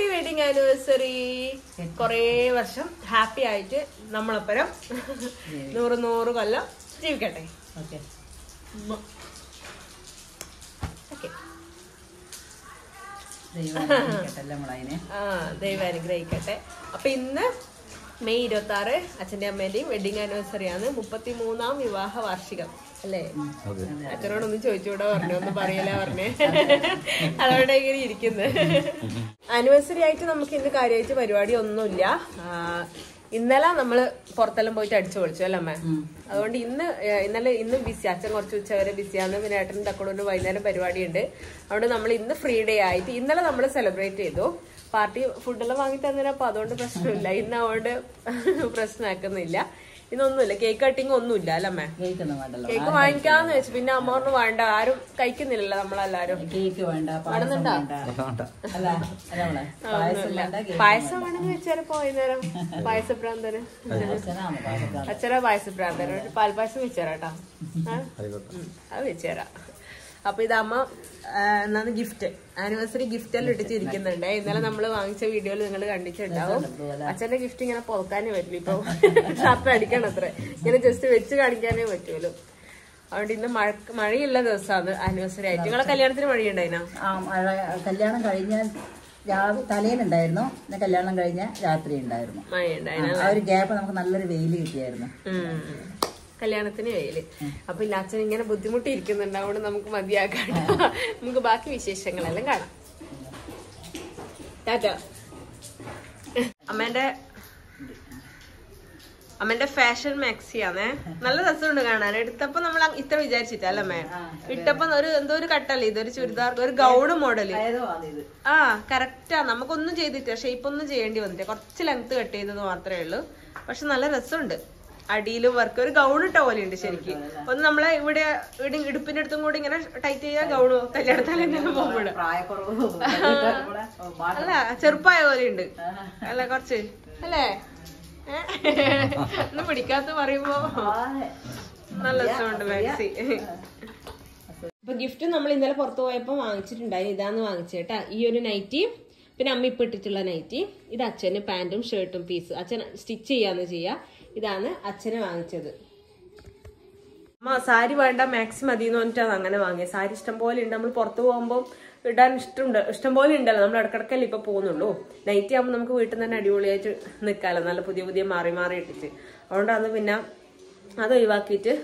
Happy wedding anniversary. കൊറേ വർഷം happy ആയിട്ട് നമ്മളൊപ്പരം 100 കൊല്ലം ജീവിക്കട്ടെ. ദൈവം അനുഗ്രഹിക്കട്ടെ. അപ്പൊ ഇന്ന് മെയ് 26 അച്ഛന്റെ അമ്മേന്റെയും വെഡിങ് ആനിവേഴ്സറി ആണ്. 33ാം വിവാഹ വാർഷികം അല്ലേ? അച്ഛനോടൊന്നും ചോദിച്ചുകൂടാ പറഞ്ഞു, ഒന്നും പറയല പറഞ്ഞേ. അതോടെ ഇങ്ങനെ ഇരിക്കുന്നത്. ആനിവേഴ്സറി ആയിട്ട് നമുക്ക് ഇന്ന് കാര്യമായിട്ട് പരിപാടി ഒന്നുമില്ല. ഇന്നലെ നമ്മള് പുറത്തെല്ലാം പോയിട്ട് അടിച്ചു പൊളിച്ചു അല്ലേ അമ്മ? അതുകൊണ്ട് ഇന്ന് ബിസി. അച്ഛൻ കുറച്ച് ഉച്ചവരെ ബിസിയാണ്. പിന്നെ ഏട്ടനും തക്കടൂരിന് വൈകുന്നേരം പരിപാടി ഉണ്ട്. അതുകൊണ്ട് നമ്മൾ ഇന്ന് ഫ്രീ ഡേ ആയിട്ട് ഇന്നലെ നമ്മൾ സെലിബ്രേറ്റ് ചെയ്തു. പാർട്ടി ഫുഡെല്ലാം വാങ്ങി തന്നില്ല. അപ്പൊ അതുകൊണ്ട് പ്രശ്നമില്ല. ഇന്ന് അതുകൊണ്ട് പ്രശ്നമാക്കുന്നില്ല. ഇന്നൊന്നുമില്ല, കേക്ക് കട്ടിങ് ഒന്നുമില്ല അല്ലമ്മേ? കേക്ക് വാങ്ങിക്കാന്ന് വെച്ചു. പിന്നെ അമ്മോറിന് വേണ്ട, ആരും കഴിക്കുന്നില്ലല്ലോ നമ്മളെല്ലാരും. കേക്ക് വേണ്ട, പായസം വേണമെങ്കിൽ വെച്ചാല് വൈകുന്നേരം പായസപ്രാന്തന് അച്ഛനാ പായസപ്രാന്തന് പാൽപ്പായസം വെച്ചേരാട്ടാ. അത് വെച്ചേരാം. അപ്പൊ ഇത് അമ്മ എന്നാണ് ഗിഫ്റ്റ്, ആനിവേഴ്സറി ഗിഫ്റ്റ് എല്ലാം ഇട്ടിട്ടിരിക്കുന്നുണ്ട്. ഇന്നലെ നമ്മള് വാങ്ങിച്ച വീഡിയോയിൽ നിങ്ങൾ കണ്ടിട്ടുണ്ടാവും. അച്ഛന്റെ ഗിഫ്റ്റ് ഇങ്ങനെ പോക്കാനേ പറ്റില്ല. ഇപ്പൊ ഷർട്ട് അടിക്കണം അത്ര, ഇങ്ങനെ ജസ്റ്റ് വെച്ച് കാണിക്കാനേ പറ്റുമല്ലോ. അതുകൊണ്ട് ഇന്ന് മഴയുള്ള ദിവസമാണ് ആനിവേഴ്സറി ആയിട്ട്. നിങ്ങളെ കല്യാണത്തിന് മഴയുണ്ടായിനാ? കല്യാണം കഴിഞ്ഞ തലേന്നുണ്ടായിരുന്നു, പിന്നെ കല്യാണം കഴിഞ്ഞ രാത്രി ഉണ്ടായിരുന്നു മഴയുണ്ടായിരുന്നു. ആ ഒരു ഗ്യാപ്പ് നമുക്ക് നല്ലൊരു വെയില് കിട്ടിയായിരുന്നു കല്യാണത്തിന് വെയില്. അപ്പൊ ഇല്ല, അച്ഛൻ ഇങ്ങനെ ബുദ്ധിമുട്ടിയിരിക്കുന്നുണ്ട്. അതുകൊണ്ട് നമുക്ക് മതിയാക്കാം. നമുക്ക് ബാക്കി വിശേഷങ്ങളെല്ലാം കാണാം. ടാറ്റ. അമ്മേന്റെ ഫാഷൻ മാക്സിയാണേ. നല്ല രസമുണ്ട് കാണാൻ. എടുത്തപ്പോ നമ്മൾ ഇത്ര വിചാരിച്ചിട്ടല്ലേ അമ്മേ? ഇട്ടപ്പോ എന്തോ ഒരു കട്ടല്ലേ, ഇതൊരു ചുരിദാർ, ഒരു ഗൗണ് മോഡല്. ആ കറക്റ്റാ. നമുക്കൊന്നും ചെയ്തിട്ടില്ല, ഷേപ്പ് ഒന്നും ചെയ്യേണ്ടി വന്നില്ല. കുറച്ച് ലെങ്ത് കട്ട് ചെയ്തത് മാത്രമേ ഉള്ളൂ. പക്ഷെ നല്ല രസമുണ്ട്. അടിയിലും വർക്ക്, ഒരു ഗൗൺ ഇട്ട പോലെ ഉണ്ട് ശരിക്കും. ഒന്ന് നമ്മളെ ഇവിടെ ഇടുപ്പിന്റെ അടുത്തും കൂടി ഇങ്ങനെ ടൈറ്റ് ചെയ്യാ ഗൗണ് കല്യാണത്താലും പോകുമ്പോഴ് അല്ല ചെറുപ്പായ പോലെ ഉണ്ട് അല്ല കുറച്ച് അല്ലേ? ഒന്നും പിടിക്കാത്ത പറയുമ്പോ നല്ല രസമുണ്ട് മാക്സി. ഇപ്പൊ ഗിഫ്റ്റ് നമ്മൾ ഇന്നലെ പുറത്തു പോയപ്പോ വാങ്ങിച്ചിട്ടുണ്ടായി. ഇതാന്ന് വാങ്ങിച്ചേട്ടാ, ഈ ഒരു നൈറ്റി, പിന്നെ അമ്മ ഇപ്പൊ ഇട്ടിട്ടുള്ള നൈറ്റി. ഇത് അച്ഛന് പാന്റും ഷർട്ടും പീസ്. അച്ഛൻ സ്റ്റിച്ച് ചെയ്യാന്ന് ചെയ്യാ. ഇതാണ് അച്ഛന് വാങ്ങിച്ചത്. അമ്മ സാരി വേണ്ട, മാക്സി മതി എന്ന് പറഞ്ഞിട്ടാണ് അങ്ങനെ വാങ്ങിയത്. സാരി ഇഷ്ടം പോലെ ഉണ്ട്. നമ്മൾ പുറത്തു പോകുമ്പോൾ ഇടാൻ ഇഷ്ടം പോലെ ഉണ്ടല്ലോ. നമ്മൾ ഇടക്കിടക്കല്ലേ ഇപ്പൊ പോകുന്നുള്ളൂ. നൈറ്റി ആകുമ്പോൾ നമുക്ക് വീട്ടിൽ നിന്ന് തന്നെ അടിപൊളിയായിട്ട് നിൽക്കാമല്ലോ, നല്ല പുതിയ മാറി ഇട്ടിട്ട്. അതുകൊണ്ടാണ് പിന്നെ അത് ഒഴിവാക്കിയിട്ട്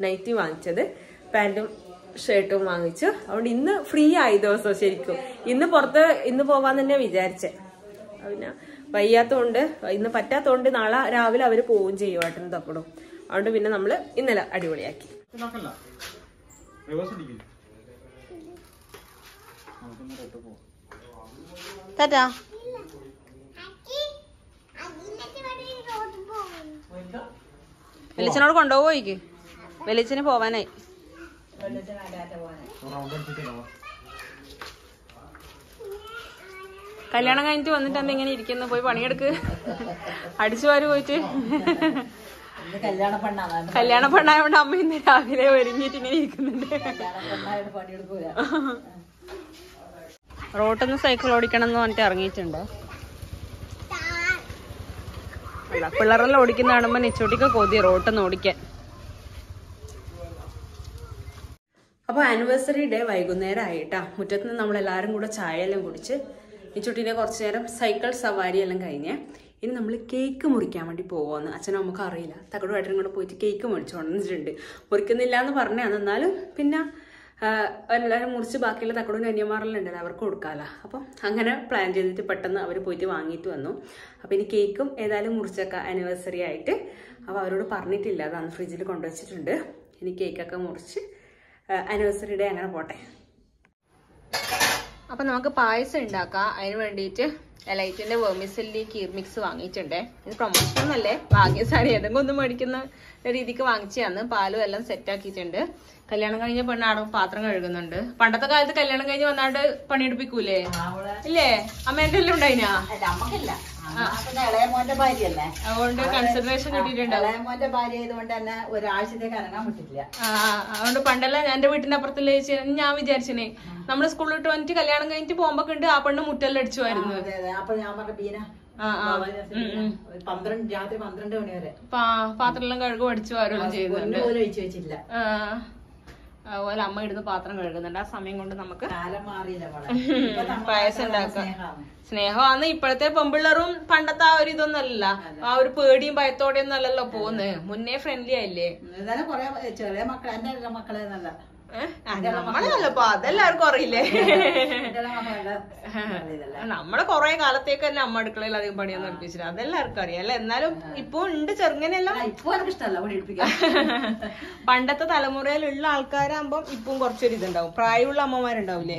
നൈറ്റി വാങ്ങിച്ചത്. പാന്റും ഷർട്ടും വാങ്ങിച്ചു. അതുകൊണ്ട് ഇന്ന് ഫ്രീ ആയി ദിവസം. ശരിക്കും ഇന്ന് പോവാൻ തന്നെ വിചാരിച്ചേ. പിന്നെ വയ്യാത്തോണ്ട്, ഇന്ന് പറ്റാത്തോണ്ട് നാളെ രാവിലെ അവര് പോവുകയും ചെയ്യും ഏട്ടനും തക്കടും. അതുകൊണ്ട് പിന്നെ നമ്മള് ഇന്നലെ അടിപൊളിയാക്കി. ടാറ്റാ. വെളിച്ചനോട് കൊണ്ടുപോയിക്ക്. വെളിച്ചന് പോവാനായി. കല്യാണം കഴിഞ്ഞിട്ട് വന്നിട്ട് എന്താ ഇങ്ങനെ ഇരിക്കുന്നു? പോയി പണിയെടുക്ക്. അടിച്ചുവാര് പോയിട്ട്. കല്യാണ പെണ്ണായോണ്ട് അമ്മ ഇന്ന് രാവിലെ ഒരുങ്ങിട്ട് ഇങ്ങനെ ഇരിക്കുന്നുണ്ട്. റോട്ടിൽ നിന്ന് സൈക്കിൾ ഓടിക്കണം എന്ന് പറഞ്ഞിട്ട് ഇറങ്ങിയിട്ടുണ്ട്. അല്ല, പിള്ളേരെല്ലാം ഓടിക്കുന്ന കാണുമ്പോ നിച്ചോട്ടിക്ക് കൊതി റോട്ടിൽ നിന്ന് ഓടിക്കാൻ. അപ്പൊ ആനിവേഴ്സറി ഡേ വൈകുന്നേരം ആയിട്ടാ. മുറ്റത്ത് നിന്ന് നമ്മളെല്ലാരും കൂടെ ചായ എല്ലാം കുടിച്ച് നിച്ചോട്ടിനെ കുറച്ചു നേരം സൈക്കിൾ സവാരി എല്ലാം കഴിഞ്ഞ് ഇനി നമ്മൾ കേക്ക് മുറിക്കാൻ വേണ്ടി പോകുമെന്ന് അച്ഛനും നമുക്ക് അറിയില്ല. തകടും ഏട്ടനും കൂടെ പോയിട്ട് കേക്ക് മുറിച്ചു കൊണ്ടുവന്നിട്ടുണ്ട്. മുറിക്കുന്നില്ല എന്ന് പറഞ്ഞാൽ, എന്നാലും പിന്നെ എല്ലാവരും മുറിച്ച് ബാക്കിയുള്ള തക്കടും അന്യന്മാരെല്ലാം ഉണ്ടല്ലോ, അവർക്ക് കൊടുക്കാമല്ലോ. അപ്പം അങ്ങനെ പ്ലാൻ ചെയ്തിട്ട് പെട്ടെന്ന് അവർ പോയിട്ട് വാങ്ങിയിട്ട് വന്നു. അപ്പം ഇനി കേക്കും ഏതായാലും മുറിച്ചേക്കാം ആനിവേഴ്സറി ആയിട്ട്. അപ്പോൾ അവരോട് പറഞ്ഞിട്ടില്ല, അതാണ് ഫ്രിഡ്ജിൽ കൊണ്ടുവച്ചിട്ടുണ്ട്. ഇനി കേക്കൊക്കെ മുറിച്ച് ആനിവേഴ്സറി ഡേ അങ്ങനെ പോട്ടെ. അപ്പം നമുക്ക് പായസം ഉണ്ടാക്കാം. അതിന് വേണ്ടിയിട്ട് എലൈറ്റിന്റെ വെർമിസെല്ലി കീർ മിക്സ് വാങ്ങിയിട്ടുണ്ട്. ഇത് പ്രൊമോഷൻ ഒന്നല്ലേ, വാങ്ങിയ സാരി ഏതെങ്കിലും ഒന്നും മേടിക്കുന്ന രീതിക്ക് വാങ്ങിച്ചാന്ന്. പാലും എല്ലാം സെറ്റ് ആക്കിയിട്ടുണ്ട്. കല്യാണം കഴിഞ്ഞ പെണ്ണാണ് പാത്രം കഴുകുന്നുണ്ട്. പണ്ടത്തെ കാലത്ത് കല്യാണം കഴിഞ്ഞ് വന്നാണ്ട് പണിയെടുപ്പിക്കൂലേ? ഇല്ലേ അമ്മേന്റെ എല്ലാം ഉണ്ടായിനാ? ഇളയമോന്റെ ഭാര്യയല്ലേ, അതുകൊണ്ട് കൺസിഡറേഷൻ കിട്ടിയിട്ടുണ്ട്. ഇളയമോന്റെ ഭാര്യ ആയതുകൊണ്ട് തന്നെ ഒരാഴ്ചത്തേക്ക് ഇറങ്ങാൻ പറ്റില്ല. അതുകൊണ്ട് പണ്ടെല്ലാം എന്റെ വീട്ടിന്റെ അപ്പുറത്തുള്ള ഞാൻ വിചാരിച്ചേ നമ്മള് സ്കൂളിൽ വിട്ട് വന്നിട്ട് കല്യാണം കഴിഞ്ഞിട്ട് പോകുമ്പോ ഉണ്ട് ആ പെണ്ണ് മുട്ടെല്ലാം അടിച്ചുമായിരുന്നു. അപ്പൊ ഞാൻ പറഞ്ഞ ബീന രാത്രി 12 മണി വരെ പാത്രം കഴുകു പഠിച്ചു വരും ചെയ്യുന്നുണ്ട്. ഒഴിച്ചു വെച്ചില്ല. അതുപോലെ അമ്മ ഇടുന്ന പാത്രം കഴുകുന്നുണ്ട്. ആ സമയം കൊണ്ട് നമുക്ക് കാലം മാറിയില്ല. പായസം ഉണ്ടാക്കാം. സ്നേഹമാണ്. ഇപ്പോഴത്തെ പെമ്പിള്ളറും പണ്ടത്തെ ആ ഒരു ഇതൊന്നല്ല, ആ ഒരു പേടിയും ഭയത്തോടെയും ഒന്നും അല്ലല്ലോ പോകുന്നത്. മുന്നേ ഫ്രണ്ട്ലി ആയില്ലേ. കൊറേ ചെറിയ മക്കളെ, എന്റെ മക്കളെ നല്ല നമ്മളല്ലപ്പോ അതെല്ലാവർക്കും അറിയില്ലേ. നമ്മള് കൊറേ കാലത്തേക്ക് തന്നെ അമ്മ അടുക്കളയിൽ അധികം പണിയൊന്നും പഠിപ്പിച്ചില്ല, അതെല്ലാവർക്കും അറിയാം അല്ലെ. എന്നാലും ഇപ്പൊ ഉണ്ട് ചെറുങ്ങനെയല്ല. പണ്ടത്തെ തലമുറയിലുള്ള ആൾക്കാരാകുമ്പോ ഇപ്പം കുറച്ചൊരു ഇതുണ്ടാവും. പ്രായമുള്ള അമ്മമാരുണ്ടാവില്ലേ.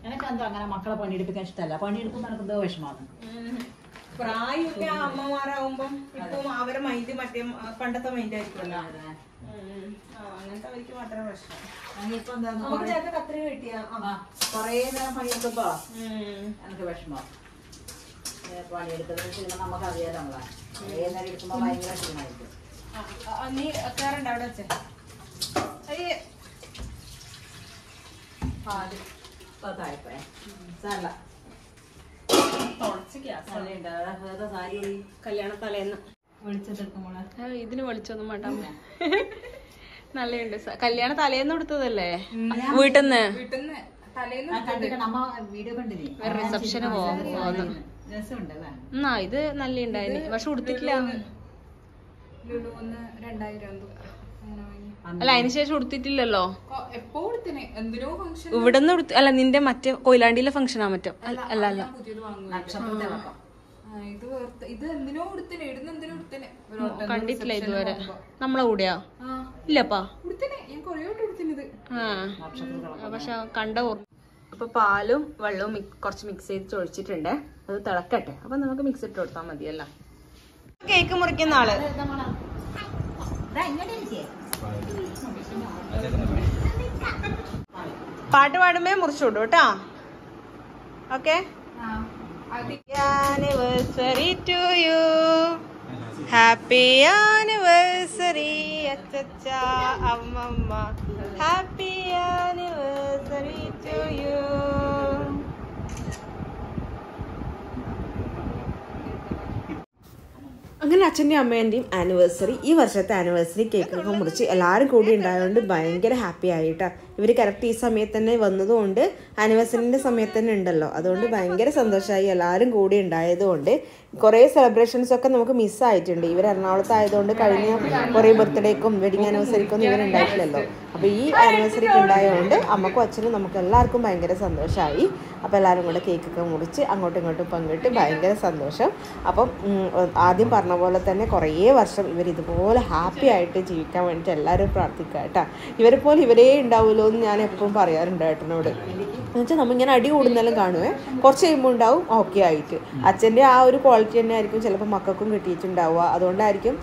എനിക്കെന്തോ അങ്ങനെ മക്കളെ പണിയെടുപ്പിക്കാൻ ഇഷ്ടമല്ല. പണിയെടുക്കുമ്പോ എനക്കെന്തോ വിഷമാണ്. പ്രായമുള്ള അമ്മമാരാകുമ്പം ഇപ്പം അവരെ മൈൻഡ് മറ്റേ പണ്ടത്തെ മൈൻഡ് ആയിരിക്കുമല്ലോ. അങ്ങനത്തെ അവർക്ക് മാത്രമേ പ്രശ്നം. നമുക്ക് ചേട്ടൻ കത്രിക കിട്ടിയാ കൊറേ നേരം പണിയെടുക്കുമ്പോ എനിക്ക് വിഷമം. പണിയെടുക്കുന്നത് നമുക്ക് അറിയാലോ. നമ്മളെ കൊറേ നേരം എടുക്കുമ്പോ ഭയങ്കര ക്ഷീണമായിരിക്കും. നീ കയറണ്ട അവിടെ വെച്ചേ. കല്യാണ തലേന്ന് ഇതിന് വിളിച്ചൊന്നും വേണ്ട. നല്ലുണ്ട്. കല്യാണ തലേന്ന് കൊടുത്തതല്ലേ വീട്ടിന്ന്. റിസപ്ഷന് പോകുന്നു. ഇത് നല്ല ഉണ്ടായിരുന്നു. പക്ഷെ ഉടുത്തിട്ടില്ല. അല്ല അതിനുശേഷം ഉടുത്തിട്ടില്ലല്ലോ. ഇവിടുന്ന് അല്ല നിന്റെ മറ്റേ കൊയിലാണ്ടിയിലെ ഫംഗ്ഷനാ മറ്റോ. അല്ല അല്ല കണ്ടിട്ടില്ല ഇതുവരെ. നമ്മളെ കൂടെയാ ഇല്ലപ്പാ. പക്ഷെ കണ്ട ഓർമ്മ. അപ്പൊ പാലും വെള്ളവും കുറച്ച് മിക്സ് ചെയ്ത് ഒഴിച്ചിട്ടുണ്ട്. അത് തിളക്കട്ടെ. അപ്പൊ നമുക്ക് മിക്സ് ഇട്ട് കൊടുത്താൽ മതിയല്ല. കേക്ക് മുറിക്കുന്ന ആള് പാട്ട് പാടുമ്പോ മുറിച്ചുവിടും കേട്ടാ. Okay. Anniversary to you, happy anniversary achacha amma, happy anniversary to you. അങ്ങനെ അച്ഛൻ്റെയും അമ്മേൻ്റെയും ആനിവേഴ്സറി, ഈ വർഷത്തെ ആനിവേഴ്സറി കേക്കൊക്കെ മുറിച്ച് എല്ലാവരും കൂടി ഉണ്ടായതുകൊണ്ട് ഭയങ്കര ഹാപ്പി ആയിട്ടാ. ഇവർ കറക്റ്റ് ഈ സമയത്ത് തന്നെ വന്നതുകൊണ്ട് ആനിവേഴ്സറിൻ്റെ സമയത്ത് തന്നെ ഉണ്ടല്ലോ, അതുകൊണ്ട് ഭയങ്കര സന്തോഷമായി. എല്ലാവരും കൂടി ഉണ്ടായതുകൊണ്ട് കുറേ സെലിബ്രേഷൻസൊക്കെ നമുക്ക് മിസ്സായിട്ടുണ്ട്. ഇവർ എറണാകുളത്തായതുകൊണ്ട് കഴിഞ്ഞ കുറേ ബർത്ത്ഡേക്കും വെഡിങ് ആനിവേഴ്സറിക്കൊന്നും ഇവരുണ്ടായിട്ടില്ലല്ലോ. അപ്പോൾ ഈ ആനിവേഴ്സറിക്ക് ഉണ്ടായതുകൊണ്ട് അമ്മക്കും അച്ഛനും നമുക്ക് എല്ലാവർക്കും ഭയങ്കര സന്തോഷമായി. അപ്പോൾ എല്ലാവരും കൂടെ കേക്കൊക്കെ മുറിച്ച് അങ്ങോട്ടും ഇങ്ങോട്ടും പങ്കിട്ട് ഭയങ്കര സന്തോഷം. അപ്പം ആദ്യം പറഞ്ഞ പോലെ തന്നെ കുറേ വർഷം ഇവർ ഇതുപോലെ ഹാപ്പി ആയിട്ട് ജീവിക്കാൻ വേണ്ടിയിട്ട് എല്ലാവരും പ്രാർത്ഥിക്കുക കേട്ടോ. ഇവരെ പോലെ ഇവരേ ഉണ്ടാവുമല്ലോ എന്ന് ഞാൻ എപ്പോഴും പറയാറുണ്ട് ഏട്ടനോട്. എന്നുവെച്ചാൽ നമ്മളിങ്ങനെ അടി കൂടുന്നെല്ലാം കാണുവേ, കുറച്ച് കഴിയുമ്പോൾ ഉണ്ടാവും ഓക്കെ ആയിട്ട്. അച്ഛൻ്റെ ആ ഒരു ക്വാളിറ്റി തന്നെ ആയിരിക്കും ചിലപ്പോൾ മക്കൾക്കും കിട്ടിയിട്ടുണ്ടാവുക. അതുകൊണ്ടായിരിക്കും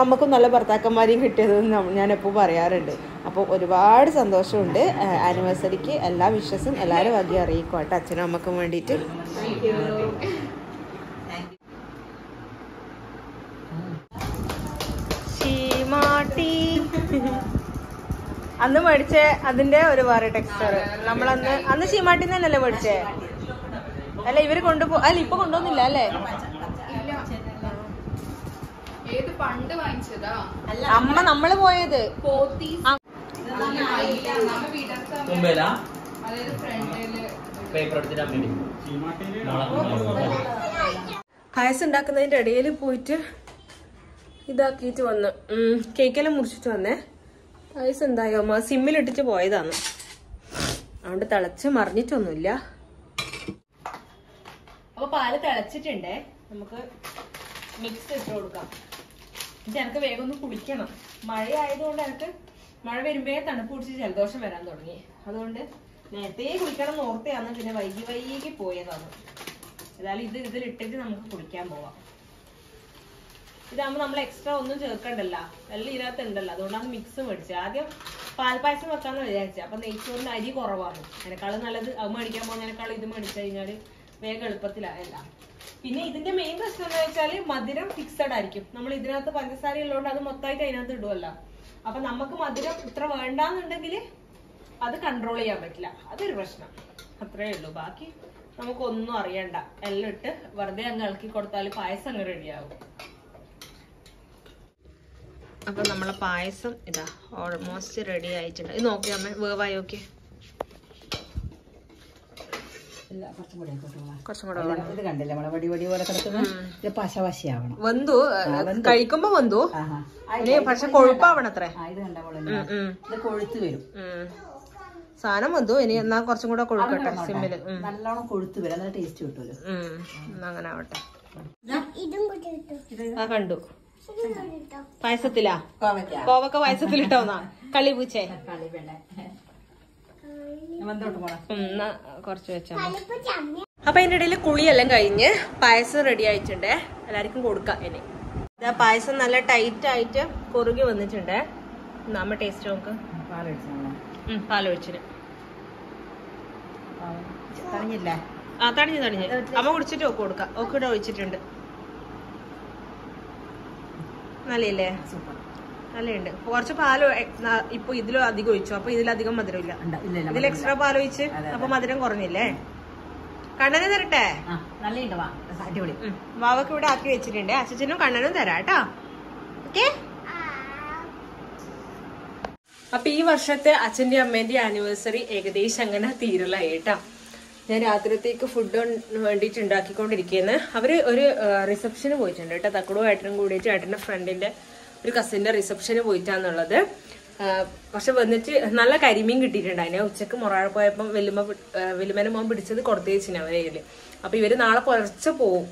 നമുക്കും നല്ല ഭർത്താക്കന്മാരെയും കിട്ടിയതെന്ന് ഞാൻ എപ്പോൾ പറയാറുണ്ട്. അപ്പോൾ ഒരുപാട് സന്തോഷമുണ്ട്. ആനിവേഴ്സറിക്ക് എല്ലാ വിഷസും എല്ലാവരും വകയും അറിയിക്കും കേട്ടോ, അച്ഛനും അമ്മക്കും വേണ്ടിയിട്ട്. ശീമാട്ടി അന്ന് മേടിച്ചേ അതിന്റെ ഒരു വേറെ ടെക്സ്ചർ. നമ്മളന്ന് ശീമാട്ടിന്ന് തന്നെയല്ലേ മേടിച്ചേ? അല്ല ഇവര് അല്ല ഇപ്പൊ കൊണ്ടുവന്നില്ല അല്ലേ? അമ്മ നമ്മള് പോയത് പായസം ഉണ്ടാക്കുന്നതിന്റെ ഇടയിൽ പോയിട്ട് ഇതാക്കിയിട്ട് വന്ന് കേക്കെല്ലാം മുറിച്ചിട്ട് വന്നേ. പായസം എന്തായോ അമ്മ സിമ്മിലിട്ടിട്ട് പോയതാണ്, അതുകൊണ്ട് തിളച്ച് മറിഞ്ഞിട്ടൊന്നുമില്ല. അപ്പൊ പാല് തിളച്ചിട്ടുണ്ടേ, നമുക്ക് മിക്സ് ഇട്ട് കൊടുക്കാം. ഇത് എനിക്ക് വേഗം ഒന്ന് കുടിക്കണം. മഴ ആയതുകൊണ്ട് എനിക്ക് മഴ വരുമ്പേ തണുപ്പ് പിടിച്ച് ജലദോഷം വരാൻ തുടങ്ങി. അതുകൊണ്ട് നേരത്തെ കുടിക്കണം എന്ന് ഓർത്തയാണ്, പിന്നെ വൈകി പോയതാണ്. ഏതായാലും ഇതിലിട്ടിട്ട് നമുക്ക് കുടിക്കാൻ പോവാം. ഇതാകുമ്പോൾ നമ്മൾ എക്സ്ട്രാ ഒന്നും ചേർക്കണ്ടല്ല, എല്ലാം ഇതിനകത്ത് ഉണ്ടല്ലോ. അതുകൊണ്ടാണ് മിക്സ് മേടിച്ചത്. ആദ്യം പാൽപ്പായസം വെക്കാന്ന് വിചാരിച്ചത്. അപ്പൊ നെയ്ച്ചോറിന് അരി കുറവാണ്. അതിനേക്കാളും നല്ലത് അത് മേടിക്കാൻ പോകുന്നതിനേക്കാളും ഇത് മേടിച്ചു കഴിഞ്ഞാൽ വേഗം എളുപ്പത്തിലായല്ല. പിന്നെ ഇതിന്റെ മെയിൻ പ്രശ്നം എന്താ വെച്ചാൽ മധുരം ഫിക്സഡ് ആയിരിക്കും. നമ്മൾ ഇതിനകത്ത് പഞ്ചസാര ഉള്ളതുകൊണ്ട് അത് മൊത്തമായിട്ട് അതിനകത്ത് ഇടുമല്ലോ. അപ്പൊ നമുക്ക് മധുരം ഇത്ര വേണ്ടാന്നുണ്ടെങ്കിൽ അത് കൺട്രോൾ ചെയ്യാൻ പറ്റില്ല. അതൊരു പ്രശ്നം, അത്രേ ഉള്ളൂ. ബാക്കി നമുക്കൊന്നും അറിയണ്ട, എല്ലാം ഇട്ട് വെറുതെ അങ്ങ് ഇളക്കി കൊടുത്താൽ പായസം അങ്ങ് റെഡിയാകും. അപ്പൊ നമ്മളെ പായസം ഇതാ ഓൾമോസ്റ്റ് റെഡി ആയിട്ടുണ്ട്. ഇത് നോക്കിയാ അമ്മ, വേവായി നോക്കിയേ. കുറച്ചും കൂടെ ഇത് കണ്ടില്ല നമ്മളെ വടി വടി പോലെ കിടക്കുന്നത് പശവശയാവണം. വന്നു കഴിക്കുമ്പോ വന്നു, പക്ഷെ കൊഴുപ്പാവണത്രേ. ഇത് കണ്ട ഇത് കൊഴുത്ത് വരും സാധനം വന്നു. ഇനി എന്നാ കുറച്ചും കൂടെ കൊഴുക്കട്ടെ സിമ്മില്. നല്ലോണം കൊഴുത്ത് വരും, നല്ല ടേസ്റ്റ് കിട്ടുമല്ലോ. അങ്ങനെ ആവട്ടെ. ആ കണ്ടു പായസത്തിലാ, കോവക്ക പായസത്തിലിട്ടോന്നാ കളി പൂച്ചേ. കുറച്ച് വെച്ചാ. അപ്പൊ അതിന്റെ ഇടയിൽ കുളിയെല്ലാം കഴിഞ്ഞ് പായസം റെഡി ആയിട്ടുണ്ട്, എല്ലാവർക്കും കൊടുക്കാം. ഇനി ഇതാ പായസം നല്ല ടൈറ്റ് ആയിട്ട് കുറുകി വന്നിട്ടുണ്ട്. നമ്മ ടേസ്റ്റ് നോക്ക്. പാലൊഴിച്ചിന് തണിഞ്ഞ് അമ്മ കുടിച്ചിട്ട് ഒക്കെ കൊടുക്കാം. ഒക്കെ ഇവിടെ ഒഴിച്ചിട്ടുണ്ട്. നല്ലയില്ലേ? നല്ലുണ്ട്. കുറച്ച് പാല് ഇപ്പൊ ഇതിലും അധികം ഒഴിച്ചു, അപ്പൊ ഇതിലധികം മധുരം ഇല്ല. ഇതിൽ എക്സ്ട്രാ പാൽ ഒഴിച്ച് അപ്പൊ മധുരം കുറഞ്ഞില്ലേ? കണ്ണന് തരട്ടെ? വാവക്ക് ഇവിടെ ആക്കി വെച്ചിട്ടുണ്ട്. അച്ഛനും കണ്ണനും തരാം കേട്ടോ. ഓക്കെ. അപ്പൊ ഈ വർഷത്തെ അച്ഛന്റെ അമ്മേന്റെ ആനിവേഴ്സറി ഏകദേശം അങ്ങനെ തീരലായി കേട്ടോ. ഞാൻ രാത്രിത്തേക്ക് ഫുഡ് വേണ്ടിയിട്ട് ഉണ്ടാക്കിക്കൊണ്ടിരിക്കുന്നത്. അവര് ഒരു റിസപ്ഷന് പോയിട്ടുണ്ട് കേട്ടോ. തക്കടും ഏട്ടനും കൂടിയിട്ട് ഏട്ടന്റെ ഫ്രണ്ടിന്റെ ഒരു കസിന്റെ റിസപ്ഷന് പോയിട്ടാന്നുള്ളത്. പക്ഷെ വന്നിട്ട് നല്ല കരിമീൻ കിട്ടിയിട്ടുണ്ടായിരുന്നു. ഉച്ചക്ക് മൊറാഴ പോയപ്പം വെല്ലുമേനെ മോൻ പിടിച്ചത് കൊടുത്തേച്ചിന് അവരെ കയ്യില്. അപ്പൊ ഇവര് നാളെ പുലർച്ചെ പോവും.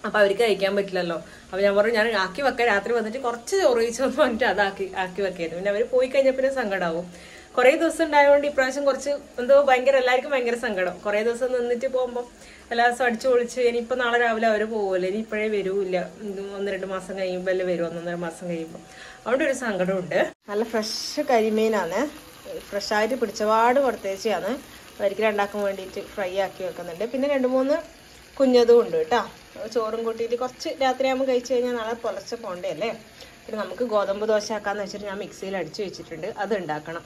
അപ്പൊ അവർക്ക് കഴിക്കാൻ പറ്റില്ലല്ലോ. അപ്പൊ ഞാൻ പറഞ്ഞു, ഞാൻ ആക്കി വെക്കാം, രാത്രി വന്നിട്ട് കുറച്ച് ചോറ് കഴിച്ചോന്ന് പറഞ്ഞിട്ട് അത് ആക്കി വെക്കായിരുന്നു. പിന്നെ അവര് പോയി കഴിഞ്ഞാൽ പിന്നെ സങ്കടമാവും. കുറെ ദിവസം ഉണ്ടായതുകൊണ്ട് ഇപ്രാവശ്യം കുറച്ച് എന്തോ എല്ലാവർക്കും ഭയങ്കര സങ്കടം. കുറെ ദിവസം നിന്നിട്ട് പോകുമ്പോൾ എല്ലാ ദിവസം അടിച്ചു പൊളിച്ച് ഇനിയിപ്പോ നാളെ രാവിലെ അവര് പോകുമല്ലോ, ഇനി ഇപ്പോഴേ വരൂല്ല, 1-2 മാസം കഴിയുമ്പോൾ അല്ലേ വരും, 1-1.5 മാസം കഴിയുമ്പോൾ. അവിടെ ഒരു സങ്കടമുണ്ട്. നല്ല ഫ്രഷ് കരിമീനാണ്, ഫ്രഷായിട്ട് പിടിച്ചപാട് കൊടുത്തേച്ചാണ്. അവർക്ക് രണ്ടാക്കാൻ വേണ്ടിയിട്ട് ഫ്രൈ ആക്കി വെക്കുന്നുണ്ട്. പിന്നെ 2-3 കുഞ്ഞതും ഉണ്ട് കേട്ടോ. ചോറും കൂട്ടിയിട്ട് കുറച്ച് രാത്രിയാകുമ്പോൾ കഴിച്ചു കഴിഞ്ഞാൽ നാളെ പുലർച്ചെ പോകണ്ടേ അല്ലേ. പിന്നെ നമുക്ക് ഗോതമ്പ് ദോശ ആക്കാന്ന് വെച്ചിട്ട് ഞാൻ മിക്സിയിൽ അടിച്ചു വെച്ചിട്ടുണ്ട്, അത് ഉണ്ടാക്കണം.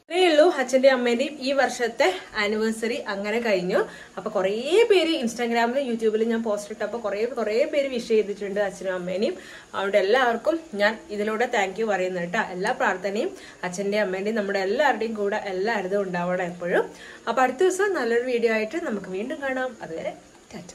ഇത്രയേ ഉള്ളൂ അച്ഛന്റെ അമ്മേന്റെയും ഈ വർഷത്തെ ആനിവേഴ്സറി അങ്ങനെ കഴിഞ്ഞു. അപ്പൊ കുറേ പേര് ഇൻസ്റ്റാഗ്രാമിലും യൂട്യൂബിലും ഞാൻ പോസ്റ്റ് ഇട്ടപ്പോൾ കുറേ പേര് വിഷ് ചെയ്തിട്ടുണ്ട് അച്ഛനും അമ്മേനെയും. അതുകൊണ്ട് എല്ലാവർക്കും ഞാൻ ഇതിലൂടെ താങ്ക് യു പറയുന്നു കേട്ടോ. എല്ലാ പ്രാർത്ഥനയും അച്ഛന്റെയും അമ്മേന്റെയും നമ്മുടെ എല്ലാവരുടെയും കൂടെ എല്ലാവരും ഉണ്ടാവണം എപ്പോഴും. അപ്പൊ അടുത്ത ദിവസം നല്ലൊരു വീഡിയോ ആയിട്ട് നമുക്ക് വീണ്ടും കാണാം. അതുവരെ ടാറ്റ.